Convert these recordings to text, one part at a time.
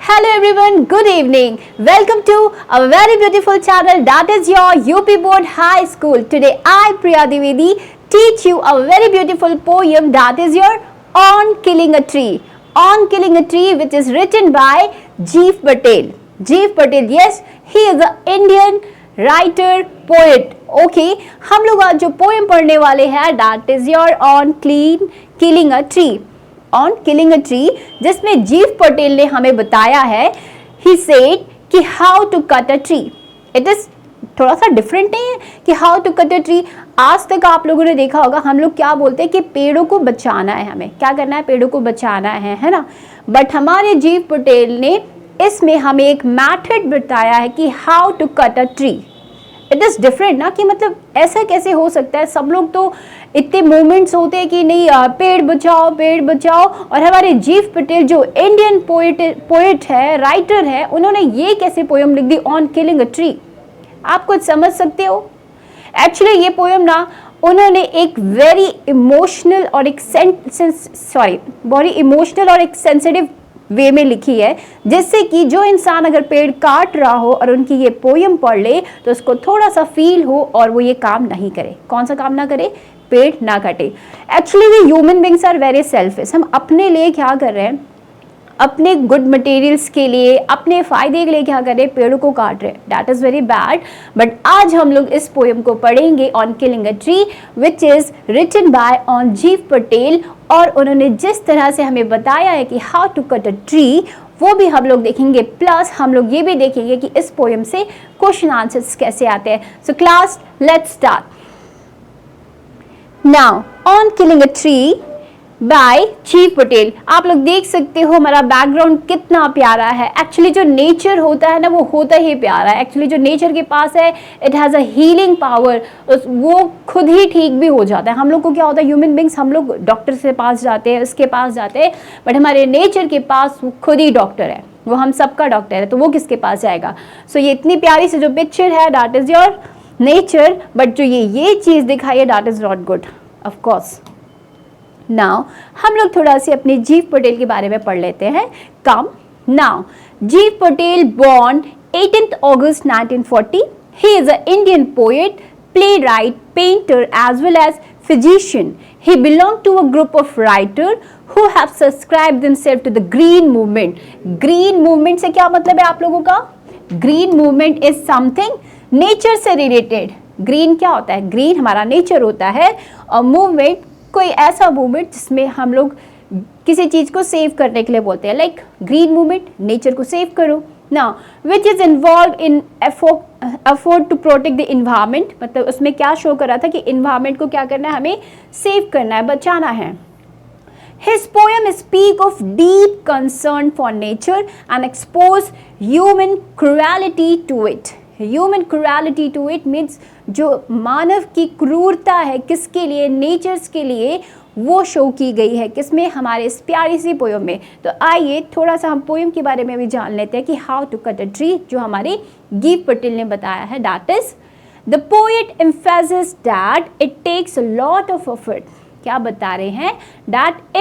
Hello everyone, good evening. Welcome to a very beautiful channel that is your UP Board High School. Today I, Priya Divedi, teach you a very beautiful poem that is your On Killing a Tree. On Killing a Tree, which is written by Jeev Patel. Jeev Patel, yes, he is an Indian writer, poet. Okay, हम लोग आज जो poem पढ़ने वाले हैं that is your On Killing a Tree. On killing a tree, जिसमें जीव पटेल ने हमें बताया है, ही सेड कि how to cut a tree. It is थोड़ा सा डिफरेंट नहीं है कि how to cut a tree. आज तक आप लोगों ने देखा होगा हम लोग क्या बोलते हैं कि पेड़ों को बचाना है, हमें क्या करना है, पेड़ों को बचाना है ना. बट हमारे जीव पटेल ने इसमें हमें एक मैथड बताया है कि how to cut a tree. It is different ना, कि मतलब ऐसा कैसे हो सकता है. सब लोग तो इतने मूवमेंट्स होते हैं कि नहीं पेड़ बचाओ, और हमारे जीव पटेल जो इंडियन पोएट है, राइटर है, उन्होंने ये कैसे पोएम लिख दी ऑन किलिंग अ ट्री. आप कुछ समझ सकते हो. एक्चुअली ये पोएम ना उन्होंने एक वेरी इमोशनल और एक सेंसिटिव वे में लिखी है, जिससे कि जो इंसान अगर पेड़ काट रहा हो और उनकी ये पोएम पढ़ ले तो उसको थोड़ा सा फील हो और वो ये काम नहीं करे. कौन सा काम ना करे, पेड़ ना काटे. Actually we human beings are very selfish. हम अपने लिए क्या कर रहे हैं, अपने गुड मटेरियल्स के लिए, अपने फायदे के लिए क्या कर रहे हैं, पेड़ों को काट रहे हैं. That is very bad. But आज हम लोग इस पोएम को पढ़ेंगे on killing a tree, which is written by on Gieve Patel. और उन्होंने जिस तरह से हमें बताया है कि how to cut a tree, वो भी हम लोग देखेंगे. प्लस हम लोग ये भी देखेंगे कि इस पोएम से क्वेश्चन आंसर्स कैसे आते हैं. So class, let's start. Now on killing a tree bye जीव पटेल. आप लोग देख सकते हो हमारा बैकग्राउंड कितना प्यारा है. एक्चुअली जो नेचर होता है ना, वो होता ही प्यारा है. एक्चुअली जो नेचर के पास है, it has a healing power. वो खुद ही ठीक भी हो जाता है. हम लोग को क्या होता है, ह्यूमन बींग्स, हम लोग डॉक्टर से पास जाते हैं, उसके पास जाते हैं, बट हमारे नेचर के पास वो खुद ही डॉक्टर है. वो हम सबका डॉक्टर है, तो वो किसके पास जाएगा. सो ये इतनी प्यारी सी जो पिक्चर है, that is your nature. But जो ये चीज़ दिखाई है, that is not good of course. Now हम लोग थोड़ा सी अपने जीव पटेल के बारे में पढ़ लेते हैं. Come now. जीव Patel born 18th August 1940. He is an Indian poet, playwright, painter as well as physician. He belonged to a group of writers who have subscribed themselves to the Green Movement. Green Movement से क्या मतलब है आप लोगों का? Green Movement is something nature से related. Green क्या होता है? Green हमारा nature होता है, और movement कोई ऐसा मूवमेंट जिसमें हम लोग किसी चीज़ को सेव करने के लिए बोलते हैं. लाइक ग्रीन मूवमेंट, नेचर को सेव करो ना. Which is involve in effort to protect the environment. मतलब उसमें क्या शो कर रहा था कि इन्वायरमेंट को क्या करना है, हमें सेव करना है, बचाना है. His poem speak of deep concern for nature and expose human cruelty to it. Human cruelty to it means जो मानव की क्रूरता है किसके लिए, नेचर्स के लिए, वो शो की गई है किसमें, हमारे इस प्यारी सी पोएम में. तो आइए थोड़ा सा हम पोएम के बारे में भी जान लेते हैं कि how to cut a tree, जो हमारे जीव पटेल ने बताया है. That is the poet emphasis that it takes a lot of effort. क्या बता रहे हैं, दैट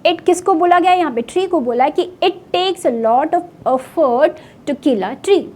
इट किसको बोला गया यहाँ पे, ट्री को बोला कि it takes a lot of effort to kill a tree.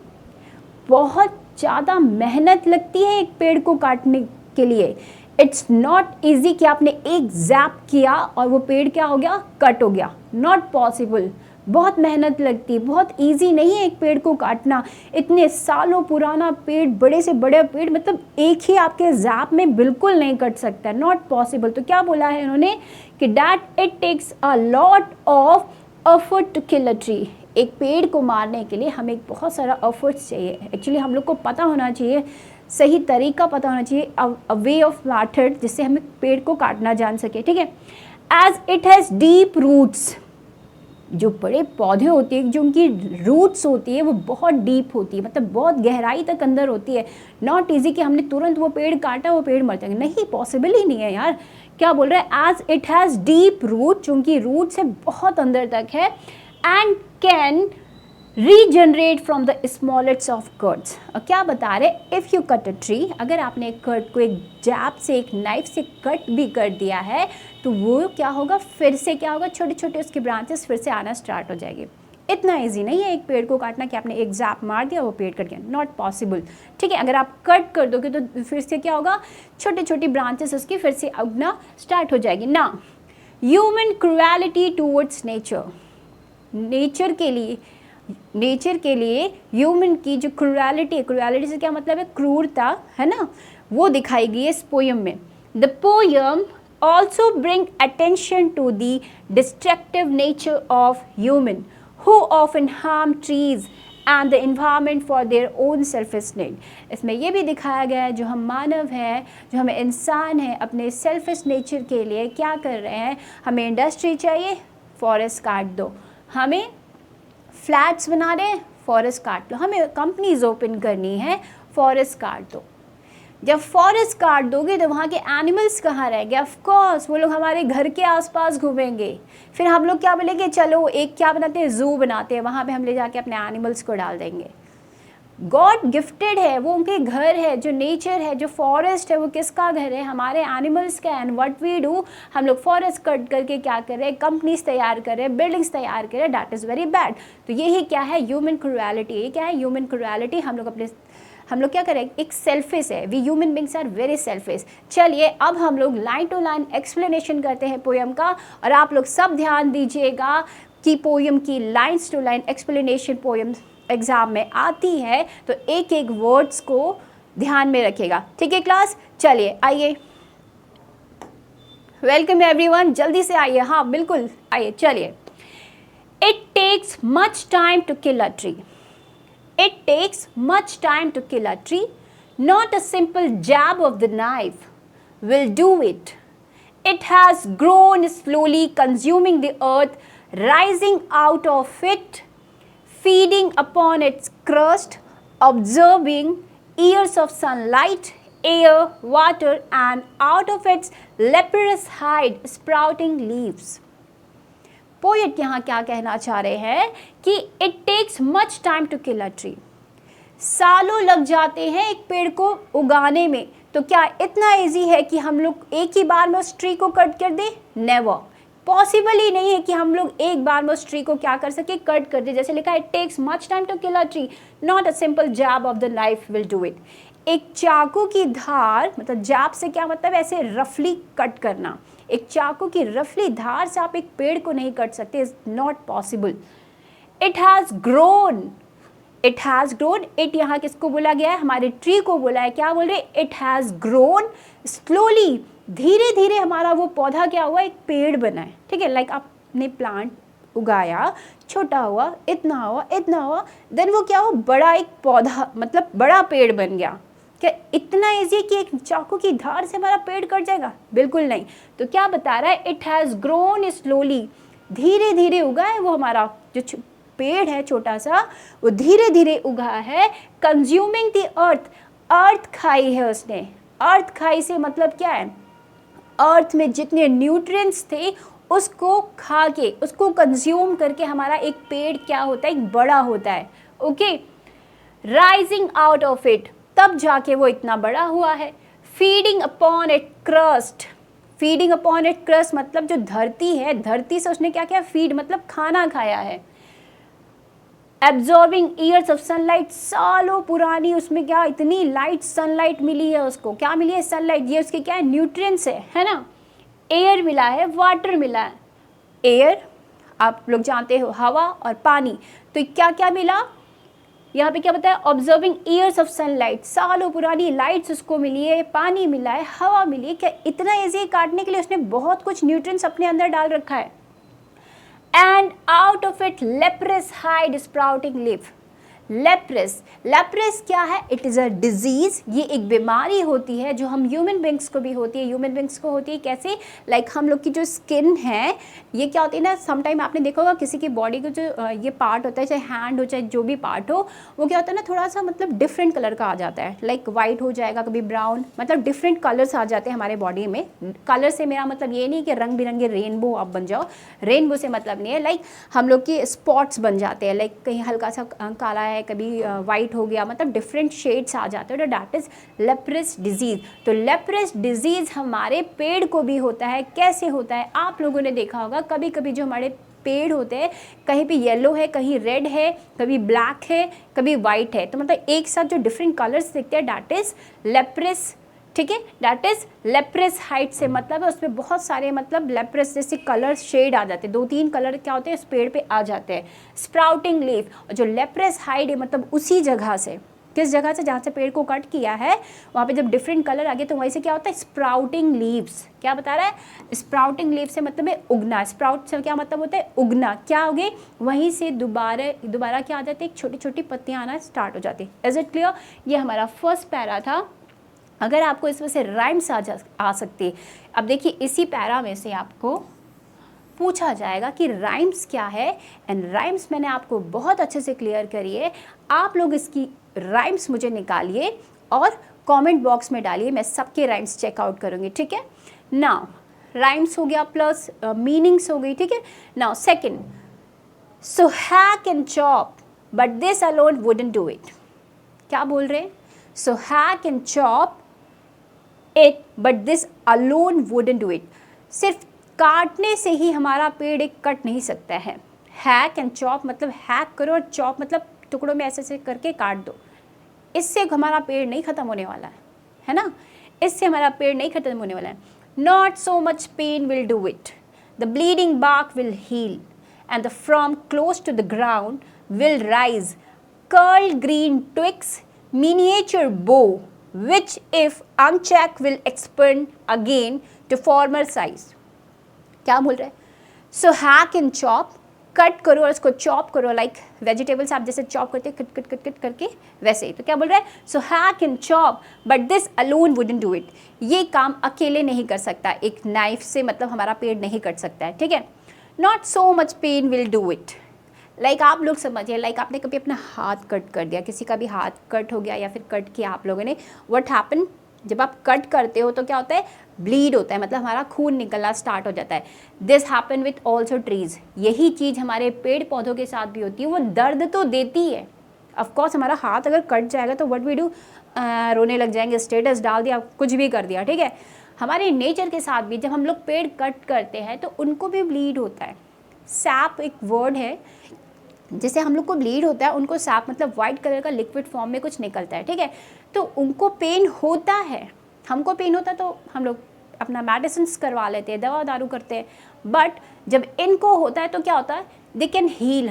बहुत ज़्यादा मेहनत लगती है एक पेड़ को काटने के लिए. इट्स नॉट ईजी कि आपने एक जैप किया और वो पेड़ क्या हो गया, कट हो गया. Not possible. बहुत मेहनत लगती है, बहुत ईजी नहीं है एक पेड़ को काटना. इतने सालों पुराना पेड़, बड़े से बड़े पेड़, मतलब एक ही आपके जैप में बिल्कुल नहीं कट सकता. Not possible. तो क्या बोला है इन्होंने कि that it takes a lot of effort to kill a tree. एक पेड़ को मारने के लिए हमें बहुत सारा एफर्ट्स चाहिए. एक्चुअली हम लोग को पता होना चाहिए, सही तरीका पता होना चाहिए, अ वे ऑफ मैथड, जिससे हमें पेड़ को काटना जान सके. ठीक है. As it has deep roots. जो बड़े पौधे होते हैं, जो उनकी रूट्स होती है वो बहुत डीप होती है, मतलब बहुत गहराई तक अंदर होती है. नॉट ईजी कि हमने तुरंत वो पेड़ काटा, वो पेड़ मर जाएंगे. नहीं, पॉसिबल ही नहीं है यार. क्या बोल रहे हैं, as it has deep root, जो उनकी रूट्स है बहुत अंदर तक है, and can regenerate from the smallest of cuts. और क्या बता रहे, if you cut a tree, अगर आपने एक कर्ट को एक जैब से, एक नाइफ से कट भी कर दिया है तो वो क्या होगा, फिर से क्या होगा, छोटे छोटे उसके ब्रांचेस फिर से आना स्टार्ट हो जाएंगे। इतना इजी नहीं है एक पेड़ को काटना कि आपने एक जैप मार दिया वो पेड़ कट गया, नॉट पॉसिबल। ठीक है, अगर आप कट कर दोगे तो फिर से क्या होगा, छोटी छोटी ब्रांचेस उसकी फिर से उगना स्टार्ट हो जाएगी ना। Human cruelty towards nature, nature के लिए ह्यूमन की जो क्रुएलिटी है, क्रुएलिटी से क्या मतलब है, क्रूरता है ना, वो दिखाई गई है इस पोयम में। The poem also bring attention to the destructive nature of human who often harm trees and the environment for their own selfish need। इसमें ये भी दिखाया गया है जो हम मानव हैं, जो हमें इंसान हैं, अपने सेल्फिश नेचर के लिए क्या कर रहे हैं, हमें इंडस्ट्री चाहिए, फॉरेस्ट काट दो, हमें फ्लैट्स बना रहे हैं, फॉरेस्ट काट लो, हमें कंपनीज ओपन करनी है, फॉरेस्ट काट दो। जब फॉरेस्ट काट दोगे तो वहाँ के एनिमल्स कहाँ रहेंगे, ऑफ कोर्स वो लोग हमारे घर के आसपास घूमेंगे। फिर हम लोग क्या बोलेंगे, चलो एक क्या बनाते हैं, जू बनाते हैं, वहाँ पे हम ले जाके अपने एनिमल्स को डाल देंगे। गॉड गिफ्टेड है, वो उनके घर है, जो नेचर है, जो फॉरेस्ट है, वो किसका घर है, हमारे एनिमल्स का। एंड व्हाट वी डू, हम लोग फॉरेस्ट कट करके क्या कर रहे हैं, कंपनीज तैयार कर रहे हैं, बिल्डिंग्स तैयार कर रहे हैं, दैट इज़ वेरी बैड। तो यही क्या है, ह्यूमन क्रुएलिटी। ये क्या है, ह्यूमन क्रुएलिटी। हम लोग क्या करें, एक सेल्फिश है, we human beings are very selfish. चलिए अब हम लोग लाइन टू लाइन एक्सप्लेनेशन करते हैं पोयम का, और आप लोग सब ध्यान दीजिएगा कि पोयम की lines to line explanation poem exam में आती है, तो एक एक वर्ड्स को ध्यान में रखिएगा। ठीक है क्लास, चलिए आइए, वेलकम एवरीवन, जल्दी से आइए, हाँ बिल्कुल आइए, चलिए। It takes much time to kill a tree. It takes much time to kill a tree. Not a simple jab of the knife will do it. It has grown slowly, consuming the earth, rising out of it, feeding upon its crust, absorbing years of sunlight, air, water, and out of its leprous hide, sprouting leaves. Poet यहाँ क्या कहना चाह रहे हैं कि it takes much time to kill a tree, सालों लग जाते हैं एक पेड़ को उगाने में। तो क्या इतना इजी है कि हम लोग एक ही बार में उस ट्री को कट कर दें? नेवर, पॉसिबल ही नहीं है कि हम लोग एक बार में उस ट्री को क्या कर सके, कट कर दे। जैसे लिखा है, it takes much time to kill a tree, not a simple jab of the knife will do it. एक चाकू की धार, मतलब जैब से क्या मतलब, ऐसे रफली कट करना। एक चाकू की रफली धार से आप एक पेड़ को नहीं कट सकते, is not possible. It has grown, it has grown, it यहाँ किसको बोला गया है, हमारे ट्री को बोला है। क्या बोल रहे, इट हैज़ ग्रोन स्लोली, धीरे धीरे हमारा वो पौधा क्या हुआ, एक पेड़ बना है। ठीक है, लाइक आपने प्लांट उगाया, छोटा हुआ, इतना हुआ, इतना हुआ, देन वो क्या हुआ, बड़ा एक पौधा, मतलब बड़ा पेड़ बन गया। क्या इतना इजी कि एक चाकू की धार से हमारा पेड़ कट जाएगा? बिल्कुल नहीं। तो क्या बता रहा है, इट हैज़ ग्रोन स्लोली, धीरे धीरे उगा है वो हमारा जो पेड़ है छोटा सा, वो धीरे धीरे उगा है। कंज्यूमिंग द अर्थ, अर्थ खाई है उसने। अर्थ खाई से मतलब क्या है, अर्थ में जितने न्यूट्रिएंट्स थे उसको खा के, उसको कंज्यूम करके हमारा एक पेड़ क्या होता है, एक बड़ा होता है। Okay, rising out of it, तब जाके वो इतना बड़ा हुआ है। Feeding upon it crust, feeding upon it crust मतलब जो धरती है, धरती से उसने क्या किया, फीड मतलब खाना खाया है। एब्जॉर्बिंग ईयर्स ऑफ सनलाइट, सालों पुरानी उसमें क्या, इतनी लाइट सनलाइट मिली है उसको। क्या मिली है, सनलाइट, ये उसके क्या है, न्यूट्रिएंट्स है ना। एयर मिला है, वाटर मिला है। एयर आप लोग जानते हो, हवा और पानी। तो क्या क्या मिला यहाँ पे, क्या बताया, ऑब्जर्विंग ईयर्स ऑफ सनलाइट, सालों पुरानी लाइट्स उसको मिली है, पानी मिला है, हवा मिली है। क्या इतना ईजी काटने के लिए उसने बहुत कुछ न्यूट्रिएंट्स अपने अंदर डाल रखा है। And out of it leprous hide sprouting leaf, leprous. Leprous क्या है? इट इज़ अ डिजीज़, ये एक बीमारी होती है जो हम ह्यूमन बींग्स को भी होती है। ह्यूमन बींग्स को होती है कैसे? लाइक हम लोग की जो स्किन है ये क्या होती है ना, समटाइम आपने देखा होगा किसी की बॉडी का जो ये पार्ट होता है, चाहे हैंड हो चाहे जो भी पार्ट हो, वो क्या होता है ना थोड़ा सा मतलब डिफरेंट कलर का आ जाता है, लाइक वाइट हो जाएगा, कभी ब्राउन, मतलब डिफरेंट कलर्स आ जाते हैं हमारे बॉडी में। कलर से मेरा मतलब ये नहीं कि रंग बिरंगे रेनबो आप बन जाओ, रेनबो से मतलब नहीं है, लाइक हम लोग के स्पॉट्स बन जाते हैं, लाइक कहीं हल्का सा काला है, कभी वाइट हो गया, मतलब डिफरेंट शेड्स आ जाते हैं, तो दैट इज लेप्रेस डिजीज। तो लेप्रेस डिजीज हमारे पेड़ को भी होता है। कैसे होता है? आप लोगों ने देखा होगा कभी कभी जो हमारे पेड़ होते हैं कहीं पे येलो है, कहीं रेड है, कभी ब्लैक है, कभी वाइट है, तो मतलब एक साथ जो डिफरेंट कलर्स दिखते हैं दैट इज लेप्रेस। ठीक है, दैट इज लेप्रेस हाइट से मतलब है उसमें बहुत सारे मतलब लेप्रेस जैसे कलर शेड आ जाते हैं, 2-3 कलर क्या होते हैं इस पेड़ पे आ जाते हैं। स्प्राउटिंग लीफ, और जो लेप्रेस हाइट है मतलब उसी जगह से, किस जगह से? जहाँ से पेड़ को कट किया है वहाँ पे जब डिफरेंट कलर आ गए तो वहीं से क्या होता है? Sprouting leaves. क्या बता रहा है? स्प्राउटिंग लीव से मतलब है उगना। स्प्राउट से क्या मतलब होता है? उगना। क्या हो गए? वहीं से दोबारा क्या आ जाती है? एक छोटी छोटी पत्तियाँ आना स्टार्ट हो जाती है। Is it clear? ये हमारा फर्स्ट पैरा था। अगर आपको इसमें से राइम्स आ सकती है, अब देखिए इसी पैरा में से आपको पूछा जाएगा कि राइम्स क्या है, एंड राइम्स मैंने आपको बहुत अच्छे से क्लियर करी है। आप लोग इसकी राइम्स मुझे निकालिए और कमेंट बॉक्स में डालिए, मैं सबके राइम्स चेकआउट करूँगी। ठीक है, नाउ राइम्स हो गया प्लस मीनिंग्स हो गई। ठीक है, now second, so hack and chop but this alone wouldn't do it. क्या बोल रहे हैं? So hack and chop it but this alone wouldn't do it. सिर्फ काटने से ही हमारा पेड़ एक कट नहीं सकता है। हैक एंड चॉप मतलब हैक करो और चॉप मतलब टुकड़ों में ऐसे ऐसे करके काट दो, इससे हमारा पेड़ नहीं खत्म होने वाला है ना, इससे हमारा पेड़ नहीं खत्म होने वाला है। Not so much pain will do it, the bleeding bark will heal and the from close to the ground will rise curl green twigs miniature bow which if unchecked will expand again to former size। क्या बोल रहे हैं? So hack and chop, cut करो और इसको chop करो, like vegetables आप जैसे चॉप करते हैं कट कट कट कट करके वैसे ही। तो क्या बोल रहा है? So hack and chop but this alone wouldn't do it. ये काम अकेले नहीं कर सकता, एक नाइफ से मतलब हमारा पेड़ नहीं कट सकता है। ठीक है, not so much pain will do it, like आप लोग समझिए, लाइक आपने कभी अपना हाथ कट कर दिया, किसी का भी हाथ कट हो गया या फिर कट किया आप लोगों ने, व्हाट हैपन? जब आप कट करते हो तो क्या होता है? ब्लीड होता है, मतलब हमारा खून निकलना स्टार्ट हो जाता है। This happen with also trees, यही चीज़ हमारे पेड़ पौधों के साथ भी होती है। वो दर्द तो देती है, ऑफकोर्स हमारा हाथ अगर कट जाएगा तो व्हाट वी डू, रोने लग जाएंगे, स्टेटस डाल दिया, कुछ भी कर दिया। ठीक है, हमारे नेचर के साथ भी जब हम लोग पेड़ कट करते हैं तो उनको भी ब्लीड होता है। सैप एक वर्ड है, जैसे हम लोग को ब्लीड होता है, उनको सैप मतलब वाइट कलर का लिक्विड फॉर्म में कुछ निकलता है। ठीक है, तो उनको पेन होता है, हमको पेन होता है तो हम लोग अपना मेडिसिन करवा लेते हैं, दवा दारू करते हैं, बट जब इनको होता है तो क्या होता है? दे कैन हील,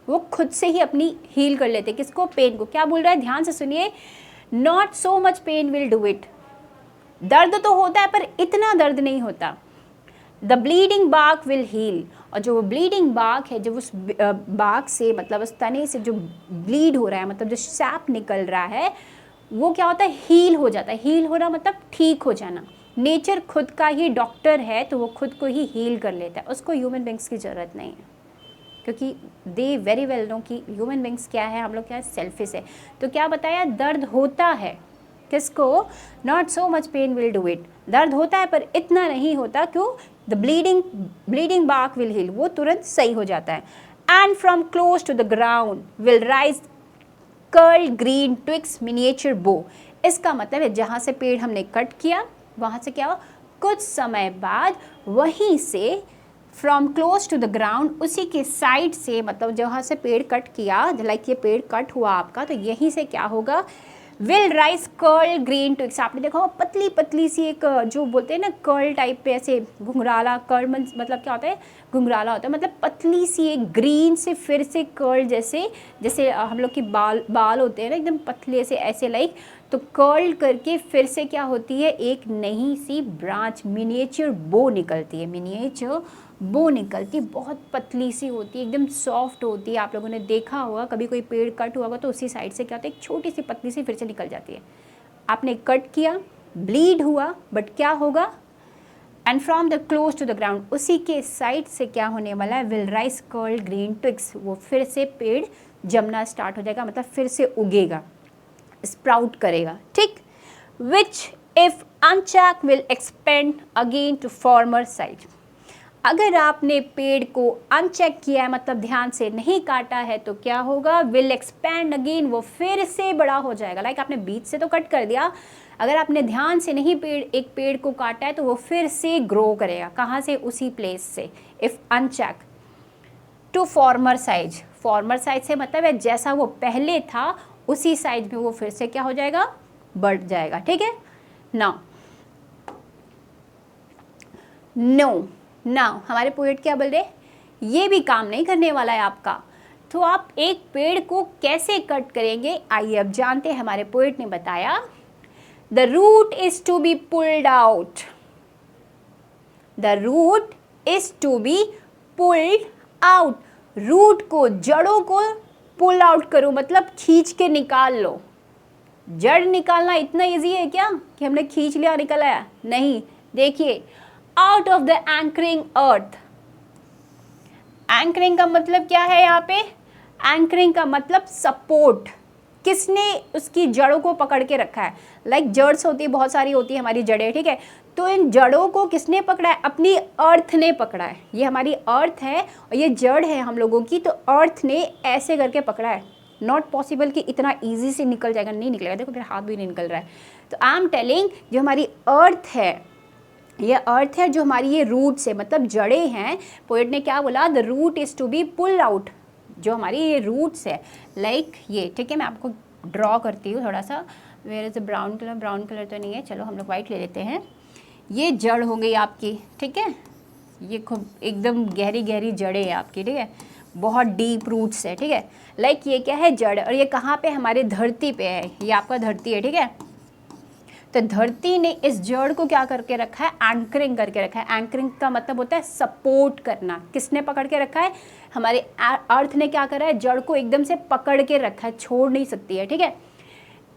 वो खुद से ही अपनी हील कर लेते हैं। किसको? पेन को। क्या बोल रहा है? ध्यान से सुनिए, not so much pain will do it, दर्द तो होता है पर इतना दर्द नहीं होता। The bleeding bark will heal, और जो ब्लीडिंग बार्क है, जब उस बार्क से मतलब उस तने से जो ब्लीड हो रहा है, मतलब जो सैप निकल रहा है, वो क्या होता है? हील हो जाता है। हील होना मतलब ठीक हो जाना। नेचर खुद का ही डॉक्टर है तो वो खुद को ही हील कर लेता है, उसको ह्यूमन बींग्स की ज़रूरत नहीं है, क्योंकि दे वेरी वेल नो कि ह्यूमन बींग्स क्या है, हम लोग क्या है? सेल्फिश है। तो क्या बताया? दर्द होता है। किसको? Not so much pain will do it, दर्द होता है पर इतना नहीं होता। क्यों? The bleeding bark will heal, वो तुरंत सही हो जाता है। And from close to the ground will rise curl green twigs miniature bow. इसका मतलब है जहाँ से पेड़ हमने कट किया वहाँ से क्या हो, कुछ समय बाद वहीं से from close to the ground, उसी के साइड से, मतलब जहाँ से पेड़ कट किया, लाइक ये पेड़ कट हुआ आपका, तो यहीं से क्या होगा? Will rise curl green twigs. आपने देखा हो पतली पतली सी एक, जो बोलते हैं ना कर्ल टाइप पे, ऐसे घुंघराला, कर्ल मतलब क्या होता है? घुंघराला होता है, मतलब पतली सी एक ग्रीन से फिर से कर्ल, जैसे जैसे हम लोग की बाल होते हैं ना एकदम पतले से ऐसे, लाइक, तो कर्ल करके फिर से क्या होती है? एक नई सी ब्रांच, मिनिएचर बो निकलती है। मिनिएचर वो निकलती, बहुत पतली सी होती है, एकदम सॉफ्ट होती है। आप लोगों ने देखा होगा कभी कोई पेड़ कट हुआ होगा तो उसी साइड से क्या होता है, एक छोटी सी पतली सी फिर से निकल जाती है। आपने कट किया, ब्लीड हुआ, बट क्या होगा, and from the close to the ground, उसी के साइड से क्या होने वाला है, will rise curl green twigs, वो फिर से पेड़ जमना स्टार्ट हो जाएगा, मतलब फिर से उगेगा, स्प्राउट करेगा, ठीक। Which if unchecked will expand again to former size. अगर आपने पेड़ को अनचेक किया है, मतलब ध्यान से नहीं काटा है, तो क्या होगा, विल एक्सपैंड अगेन, वो फिर से बड़ा हो जाएगा। लाइक आपने बीच से तो कट कर दिया, अगर आपने ध्यान से नहीं एक पेड़ को काटा है तो वो फिर से ग्रो करेगा। कहाँ से, उसी प्लेस से। If unchecked to former size, former size से मतलब है जैसा वो पहले था उसी साइज में वो फिर से क्या हो जाएगा, बढ़ जाएगा, ठीक है। नाउ हमारे पोएट क्या बोल रहे, ये भी काम नहीं करने वाला है आपका, तो आप एक पेड़ को कैसे कट करेंगे, आइए अब जानते हैं। हमारे पोएट ने बताया, the root is to be pulled out, the root is to be pulled out, root को, जड़ों को पुल आउट करो, मतलब खींच के निकाल लो। जड़ निकालना इतना इजी है क्या कि हमने खींच लिया निकल आया, नहीं। देखिए, out of the anchoring earth, anchoring का मतलब क्या है यहाँ पे, एंकरिंग का मतलब सपोर्ट, किसने उसकी जड़ों को पकड़ के रखा है। लाइक जड़्स होती है, बहुत सारी होती है हमारी जड़ें, ठीक है, तो इन जड़ों को किसने पकड़ा है, अपनी अर्थ ने पकड़ा है। ये हमारी अर्थ है और ये जड़ है हम लोगों की, तो अर्थ ने ऐसे करके पकड़ा है। नॉट पॉसिबल कि इतना ईजी से निकल जाएगा, नहीं निकलेगा, देखो मेरा हाथ भी नहीं निकल रहा है। तो आई एम टेलिंग, जो हमारी अर्थ है, ये अर्थ है, जो हमारी ये रूट्स है, मतलब जड़ें हैं। पोएट ने क्या बोला, the root is to be pull out, जो हमारी ये रूट्स है, लाइक ये, ठीक है। मैं आपको ड्रॉ करती हूँ थोड़ा सा, where is brown colour, brown colour तो नहीं है, चलो हम लोग वाइट ले लेते हैं। ये जड़ हो गई आपकी, ठीक है, ये खूब एकदम गहरी गहरी जड़ें है आपकी, ठीक है, बहुत डीप रूट्स है, ठीक है। लाइक ये क्या है, जड़, और ये कहाँ पे, हमारे धरती पे है, ये आपका धरती है, ठीक है। तो धरती ने इस जड़ को क्या करके रखा है, एंकरिंग करके रखा है। एंकरिंग का मतलब होता है सपोर्ट करना। किसने पकड़ के रखा है, हमारे अर्थ ने क्या करा है, जड़ को एकदम से पकड़ के रखा है, छोड़ नहीं सकती है, ठीक है।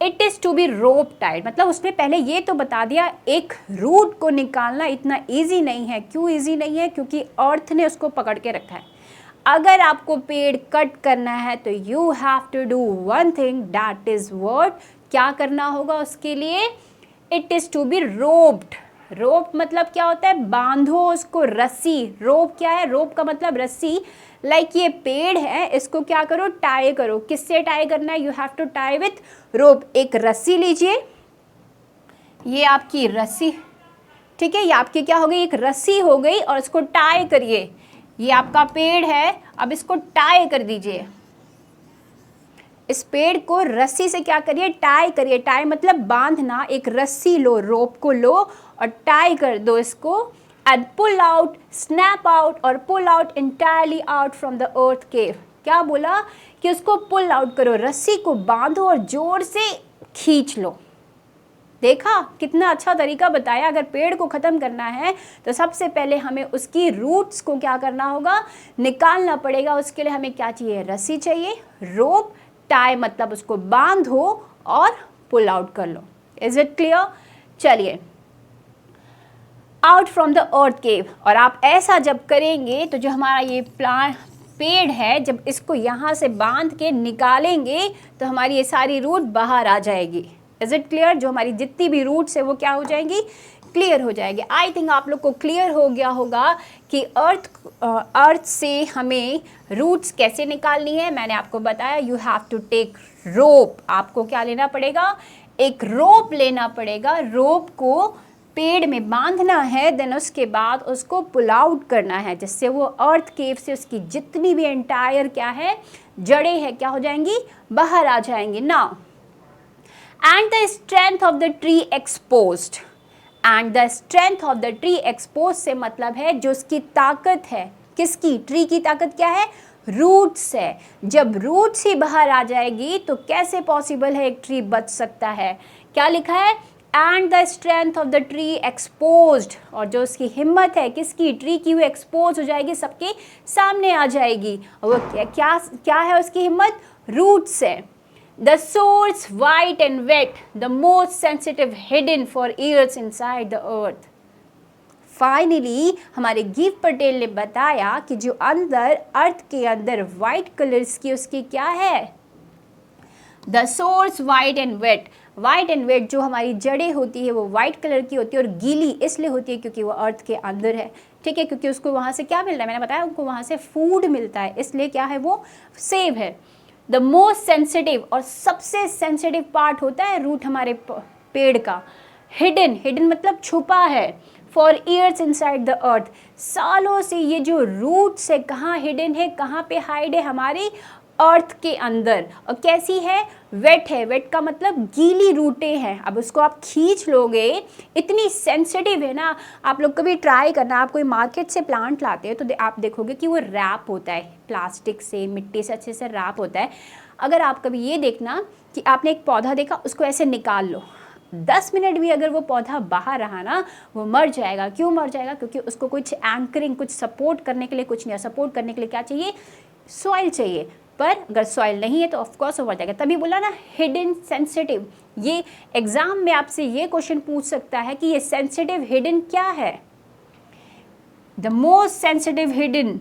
It is to be rope tied, मतलब उसने पहले ये तो बता दिया, एक रूट को निकालना इतना ईजी नहीं है। क्यों ईजी नहीं है, क्योंकि अर्थ ने उसको पकड़ के रखा है। अगर आपको पेड़ कट करना है तो you have to do one thing, that is what, क्या करना होगा उसके लिए, it is to be roped. Rope मतलब क्या होता है, बांधो उसको, रस्सी। रोप क्या है, रोप का मतलब रस्सी। लाइक ये पेड़ है, इसको क्या करो, टाई करो। किससे टाई करना है, you have to tie with rope. एक रस्सी लीजिए, ये आपकी रस्सी, ठीक है, ये आपकी क्या हो गई, एक रस्सी हो गई, और इसको टाई करिए। ये आपका पेड़ है, अब इसको टाई कर दीजिए। इस पेड़ को रस्सी से क्या करिए, टाई करिए। टाई मतलब बांधना, एक रस्सी लो, रोप को लो और टाई कर दो इसको। And pull out, snap out और pull out entirely out from the earth cave. क्या बोला कि उसको पुल आउट करो, रस्सी को बांधो और जोर से खींच लो। देखा कितना अच्छा तरीका बताया। अगर पेड़ को ख़त्म करना है तो सबसे पहले हमें उसकी रूट्स को क्या करना होगा, निकालना पड़ेगा। उसके लिए हमें क्या चाहिए, रस्सी चाहिए, रोप, टाई मतलब उसको बांधो और पुल आउट कर लो। Is it clear? चलिए, out from the earth cave. और आप ऐसा जब करेंगे तो जो हमारा ये पेड़ है, जब इसको यहाँ से बांध के निकालेंगे तो हमारी ये सारी रूट बाहर आ जाएगी। Is it clear? जो हमारी जितनी भी रूट्स है वो क्या हो जाएंगी, क्लियर हो जाएगी। आई थिंक आप लोग को क्लियर हो गया होगा कि अर्थ से हमें रूट्स कैसे निकालनी है। मैंने आपको बताया, यू हैव टू टेक रोप। आपको क्या लेना पड़ेगा, एक रोप लेना पड़ेगा। रोप को पेड़ में बांधना है, देन उसके बाद उसको पुल आउट करना है, जिससे वो अर्थ केव से उसकी जितनी भी एंटायर क्या है, जड़ें हैं, क्या हो जाएंगी, बाहर आ जाएंगी। Now and the strength of the tree exposed, and the strength of the tree exposed से मतलब है जो उसकी ताकत है। किसकी, ट्री की ताकत क्या है, रूट्स है। जब रूट्स ही बाहर आ जाएगी तो कैसे पॉसिबल है एक ट्री बच सकता है। क्या लिखा है, and the strength of the tree exposed, और जो उसकी हिम्मत है किसकी, ट्री की, वो एक्सपोज हो जाएगी, सबके सामने आ जाएगी। और वो क्या क्या क्या है उसकी हिम्मत, रूट्स है। The source white and wet, the most sensitive hidden for years inside the earth. Finally हमारे गिव पटेल ने बताया कि जो अंदर अर्थ के अंदर वाइट कलर्स की उसकी क्या है, the source white and wet. White and wet जो हमारी जड़ें होती है वो वाइट कलर की होती है, और गीली इसलिए होती है क्योंकि वो अर्थ के अंदर है, ठीक है, क्योंकि उसको वहाँ से क्या मिल रहा है, मैंने बताया उनको वहाँ से फूड मिलता है, इसलिए क्या है, वो सेव है। द मोस्ट सेंसिटिव, और सबसे सेंसिटिव पार्ट होता है रूट हमारे पेड़ का। हिडन, हिडन मतलब छुपा है, फॉर ईयर्स इनसाइड द अर्थ, सालों से ये जो रूट्स है कहाँ हिडन है, कहाँ पे हाइड है, हमारी अर्थ के अंदर। और कैसी है, वेट है, वेट का मतलब गीली रूटें हैं। अब उसको आप खींच लोगे, इतनी सेंसिटिव है ना, आप लोग कभी ट्राई करना, आप कोई मार्केट से प्लांट लाते हैं तो आप देखोगे कि वो रैप होता है, प्लास्टिक से, मिट्टी से अच्छे से रैप होता है। अगर आप कभी ये देखना कि आपने एक पौधा देखा, उसको ऐसे निकाल लो, 10 मिनट भी अगर वो पौधा बाहर रहा ना, वो मर जाएगा। क्यों मर जाएगा, क्योंकि उसको कुछ एंकरिंग, कुछ सपोर्ट करने के लिए कुछ नहीं है। सपोर्ट करने के लिए क्या चाहिए, सॉइल चाहिए, पर अगर सॉइल नहीं है तो ऑफकोर्स वो मर जाएगा। तभी बोला ना हिडन सेंसिटिव। ये एग्जाम में आपसे ये क्वेश्चन पूछ सकता है कि ये सेंसिटिव हिडन क्या है, the most sensitive hidden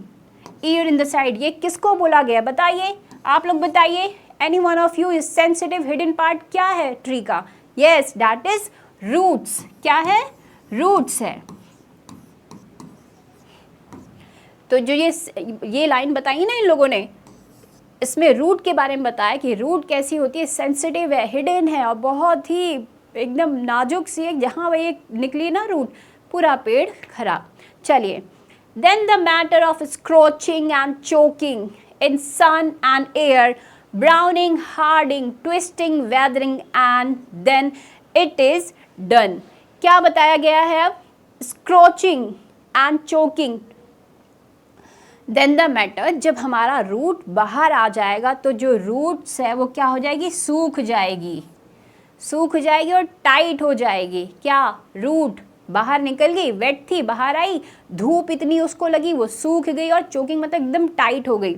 year in the side, ये किसको बोला गया, बताइए, आप लोग बताइए, एनी वन ऑफ यू, इस सेंसिटिव हिडन पार्ट क्या है ट्री का, यस दैट इज रूट्स। क्या है, रूट्स है। तो जो ये लाइन बताई ना इन लोगों ने, इसमें रूट के बारे में बताया कि रूट कैसी होती है, सेंसिटिव है, हिडन है, और बहुत ही एकदम नाजुक सी है, जहाँ वही निकली ना रूट, पूरा पेड़ खराब। चलिए, then the matter of scorching and choking in sun and air, browning, hardening, twisting, withering, and then it is done. क्या बताया गया है अब, scorching and choking, then the matter, जब हमारा रूट बाहर आ जाएगा तो जो रूट्स है वो क्या हो जाएगी, सूख जाएगी, सूख जाएगी और टाइट हो जाएगी। क्या, रूट बाहर निकल गई, वेट थी, बाहर आई, धूप इतनी उसको लगी, वो सूख गई, और चोकिंग मतलब एकदम टाइट हो गई।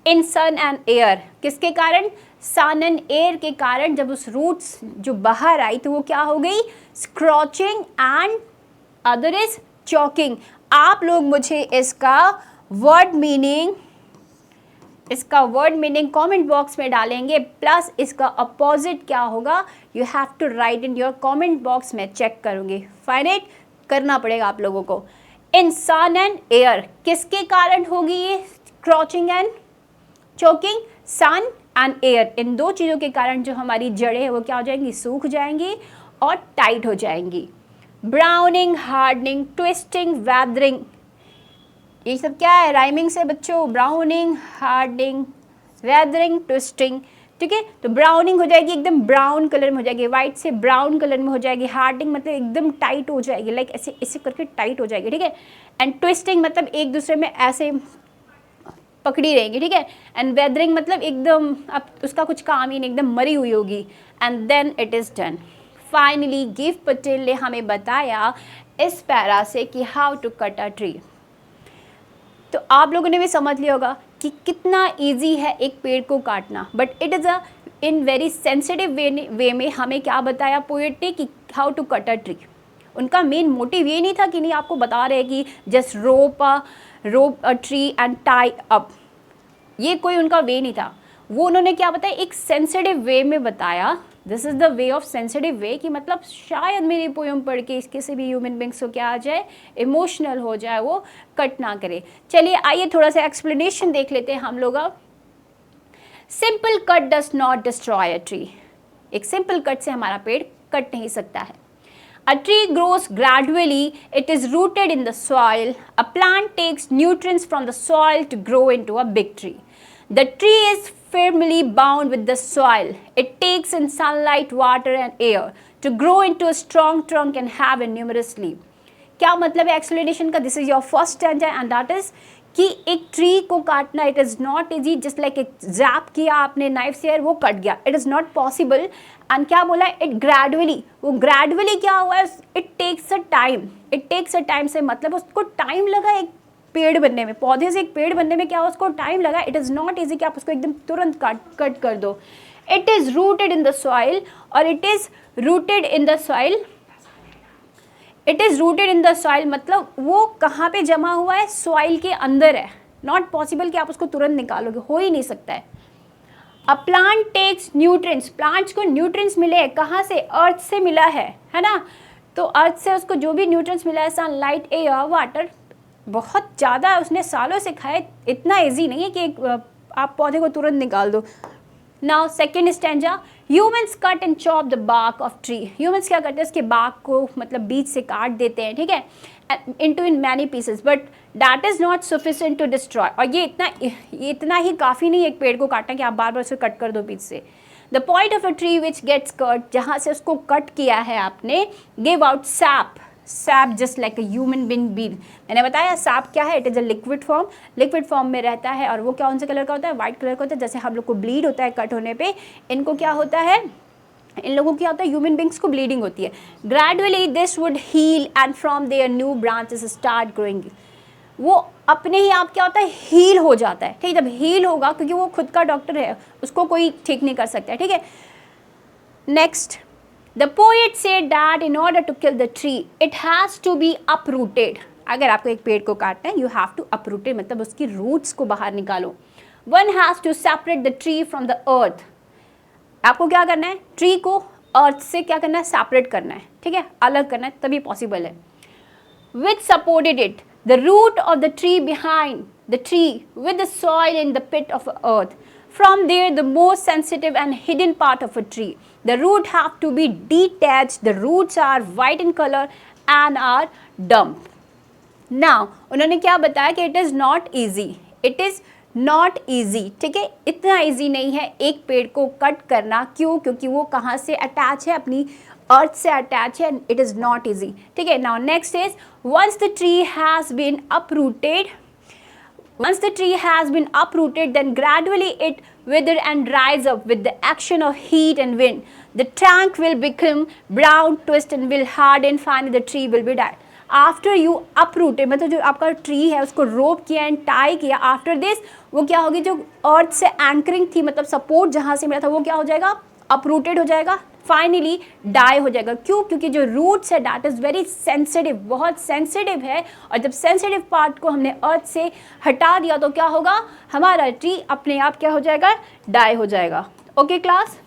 इन सन एंड एयर, किसके कारण, सन एंड एयर के कारण, जब उस रूट्स जो बाहर आई तो वो क्या हो गई, scorching, and other is choking. आप लोग मुझे इसका वर्ड मीनिंग कमेंट बॉक्स में डालेंगे, प्लस इसका अपोजिट क्या होगा, you have to write in your comment box में, चेक करूंगी, फाइंड करना पड़ेगा आप लोगों को। इन सन एंड एयर, किसके कारण होगी ये scorching and choking, sun and air, इन दो चीज़ों के कारण जो हमारी जड़ें हैं वो क्या हो जाएंगी, सूख जाएंगी और टाइट हो जाएंगी। ब्राउनिंग, हार्डनिंग, ट्विस्टिंग, वेदरिंग, ये सब क्या है, राइमिंग से बच्चों, ब्राउनिंग, हार्डनिंग, वेदरिंग, ट्विस्टिंग, ठीक है। तो ब्राउनिंग हो जाएगी, एकदम ब्राउन कलर में हो जाएगी, वाइट से ब्राउन कलर में हो जाएगी। हार्डनिंग मतलब एकदम टाइट हो जाएगी, लाइक ऐसे ऐसे करके टाइट हो जाएगी, ठीक है। एंड ट्विस्टिंग मतलब एक दूसरे में ऐसे पकड़ी रहेंगी, ठीक है। एंड वेदरिंग मतलब एकदम अब उसका कुछ काम ही नहीं, एकदम मरी हुई होगी। And then it is done. Finally Gieve Patel ने हमें बताया इस पैरा से कि how to cut a tree. तो आप लोगों ने भी समझ लिया होगा कि कितना इजी है एक पेड़ को काटना, but it is a in very sensitive way में हमें क्या बताया पोएट ने कि how to cut a tree. उनका मेन मोटिव ये नहीं था कि नहीं आपको बता रहे कि just rope a tree and tie up, ये कोई उनका वे नहीं था। वो उन्होंने क्या बताया, एक सेंसिटिव वे में बताया, this is the way of sensitive way, कि मतलब शायद मेरी पोएम पढ़ के किसी भी ह्यूमन बींग्स को क्या आ जाए, इमोशनल हो जाए, वो कट ना करे। चलिए आइए थोड़ा सा एक्सप्लेनेशन देख लेते हैं हम लोग अब। Simple cut does not destroy a tree, एक सिंपल कट से हमारा पेड़ कट नहीं सकता है। A tree grows gradually, it is rooted in the soil. A plant takes nutrients from the soil to grow into a big tree. The tree is firmly bound with the soil. It takes in sunlight, water and air to grow into a strong trunk and have a numerous leaf. क्या मतलब है explanation का, this is your first stanza and that is कि एक tree को काटना it is not easy, just like एक jab किया आपने नाइफ से और वो कट गया, it is not possible. And क्या बोला, इट ग्रेजुअली, वो ग्रेजुअली क्या हुआ है, it takes a time, it takes a time से मतलब उसको टाइम लगा एक पेड़ बनने में, पौधे से एक पेड़ बनने में क्या उसको टाइम लगा। इट इज़ नॉट ईजी कि आप उसको एकदम तुरंत कट कर दो। It is rooted in the soil, और it is rooted in the soil, it is rooted in the soil मतलब वो कहाँ पे जमा हुआ है, सॉइल के अंदर है। नॉट पॉसिबल कि आप उसको तुरंत निकालोगे, हो ही नहीं सकता है। A plant takes nutrients, plants को न्यूट्रिएंट्स मिले हैं कहाँ से, अर्थ से मिला है ना। तो अर्थ से उसको जो भी न्यूट्रिएंट्स मिला है, सनलाइट, एयर, वाटर, बहुत ज़्यादा उसने सालों से खाए, इतना ईजी नहीं है कि आप पौधे को तुरंत निकाल दो। Now second stanza, humans cut and chop the bark of tree. Humans क्या करते हैं, उसके बार्क को मतलब बीच से काट देते हैं, ठीक है, in many pieces, but that is not sufficient to destroy. और ये इतना ही काफ़ी नहीं है एक पेड़ को काटना कि आप बार बार उसे कट कर दो बीच से। The point of a tree which gets cut, जहाँ से उसको कट किया है आपने, give out sap, sap just like a human being be. मैंने बताया सैप क्या है, it is a liquid form, liquid form में रहता है, और वो कौन से कलर का होता है, वाइट कलर का होता है। जैसे हम लोग को ब्लीड होता है कट होने पे, इनको क्या होता है, इन लोगों की क्या होता है, ह्यूमन बींग्स को ब्लीडिंग होती है। Gradually this wood heal and from there new branches start growing, वो अपने ही आप क्या होता है, हील हो जाता है, ठीक है। जब हील होगा, क्योंकि वो खुद का डॉक्टर है, उसको कोई ठीक नहीं कर सकता है, ठीक है। Next, the poet said that in order to kill the tree it has to be uprooted. अगर आपको एक पेड़ को काटना है, यू हैव टू अपरूटेड, मतलब उसकी रूट्स को बाहर निकालो। One has to separate the tree from the earth, आपको क्या करना है, ट्री को अर्थ से क्या करना है, सेपरेट करना है, ठीक है, अलग करना है, तभी पॉसिबल है। Which supported it, the root of the tree behind the tree with the soil in the pit of earth, from there the most sensitive and hidden part of a tree, the root have to be detached, the roots are white in color and are dumped. Now उन्होंने क्या बताया कि it is not easy, it is not easy, ठीक है, इतना easy नहीं है एक पेड़ को कट करना। क्यों, क्योंकि वो कहाँ से अटैच है, अपनी अर्थ से अटैच है, it is not easy, ठीक है। Now next is, once the tree has been uprooted, once the tree has been uprooted, then gradually it wither and dries up with the action of heat and wind. The trunk will become brown, twist and will harden. Finally, the tree will be dead. After you uprooted, मतलब जो आपका tree है उसको रोप किया and tie किया, after this वो क्या होगी, जो अर्थ से एंकरिंग थी, मतलब सपोर्ट जहाँ से मिला था, वो क्या हो जाएगा, अपरूटेड हो जाएगा, फाइनली डाई हो जाएगा। क्यों, क्योंकि जो रूट्स है दैट इज़ वेरी सेंसिटिव, बहुत सेंसिटिव है, और जब सेंसिटिव पार्ट को हमने अर्थ से हटा दिया तो क्या होगा, हमारा ट्री अपने आप क्या हो जाएगा, डाई हो जाएगा। Okay class,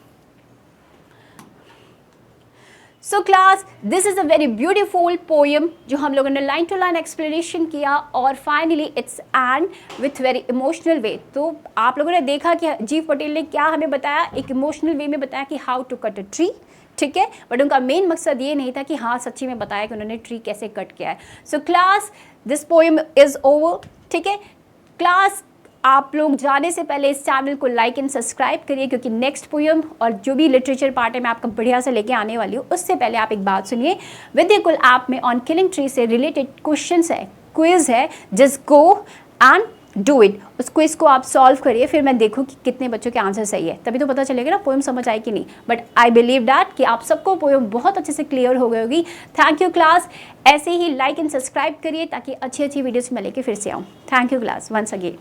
so class this is a very beautiful poem जो हम लोगों ने लाइन टू लाइन एक्सप्लेनेशन किया, और finally it's end with very emotional way. तो आप लोगों ने देखा कि जीव पटेल ने क्या हमें बताया, एक इमोशनल वे में बताया कि how to cut a tree, ठीक है, बट उनका मेन मकसद ये नहीं था कि हाँ सच्ची में बताया कि उन्होंने ट्री कैसे कट किया है। So class this poem is over, ठीक है। क्लास आप लोग जाने से पहले इस चैनल को लाइक एंड सब्सक्राइब करिए, क्योंकि नेक्स्ट पोएम और जो भी लिटरेचर पार्ट है मैं आपको बढ़िया से लेके आने वाली हूँ। उससे पहले आप एक बात सुनिए, विद्याकुल ऐप में ऑन किलिंग ट्री से रिलेटेड क्वेश्चंस है, क्विज है, just go and do it. उस क्विज को आप सॉल्व करिए, फिर मैं देखूँ कि कितने बच्चों के आंसर सही है, तभी तो पता चलेगा ना पोएम समझ आए कि नहीं। बट आई बिलीव डैट कि आप सबको पोएम बहुत अच्छे से क्लियर हो गई होगी। थैंक यू क्लास, ऐसे ही लाइक एंड सब्सक्राइब करिए ताकि अच्छी अच्छी वीडियोस मैं लेके फिर से आऊँ। Thank you class once again.